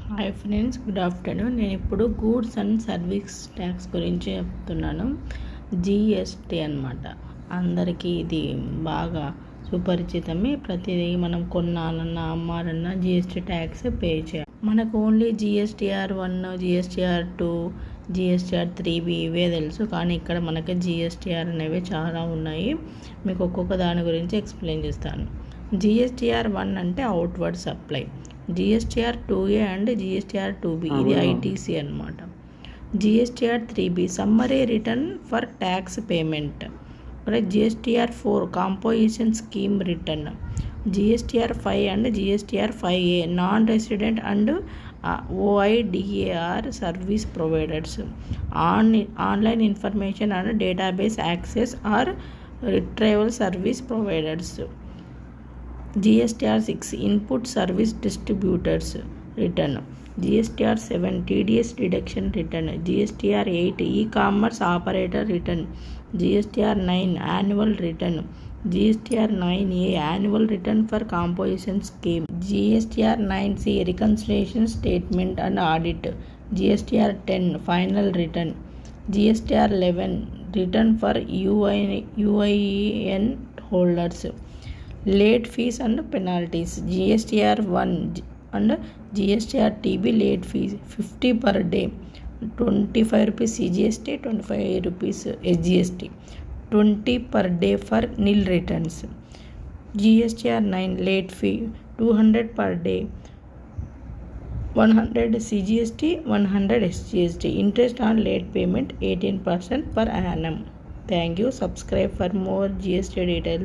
Hi friends, good afternoon. నేను ఇప్పుడు goods and service tax గురించి చెప్తున్నాను. జిఎస్టీ అన్నమాట. అందరికీ ఇది బాగా సుపరిచితమే. ప్రతిదీ మనం కొనాలన్నా అమ్మాలన్నా జిఎస్టీ ట్యాక్స్ పే చేయాలి. మనకు only GSTR 1, GSTR 2, GSTR 3B ఇవే తెలుసు. కానీ ఇక్కడ మనకి జిఎస్టీఆర్ అనేవి చాలా ఉన్నాయి. మీకు ఒక్కొక్క దాని గురించి ఎక్స్ప్లెయిన్ చేస్తాను. జిఎస్టీఆర్ 1 అంటే outward supply, GSTR 2A and GSTR 2B ఇది ఐటీసీ అన్నమాట. GSTR 3B summary return for tax payment. GSTR 4 composition scheme return. GSTR 5 and GSTR 5A non resident and OIDAR service providers. Online information and database access or retrieval service providers. GSTR 6 input service distributors return. GSTR 7 TDS deduction return. GSTR 8 ecommerce operator return. GSTR 9 annual return. GSTR 9A annual return for composition scheme. GSTR 9C reconciliation statement and audit. GSTR 10 final return. GSTR 11 return for UIN holders. Late fees and penalties. GSTR 1 and GSTR TB late fees 50 per day, 25 rupees CGST, 25 rupees SGST, 20 per day for nil returns. GSTR 9 late fee 200 per day, 100 CGST, 100 SGST. Interest on late payment 18% per annum. Thank you. Subscribe for more GST details.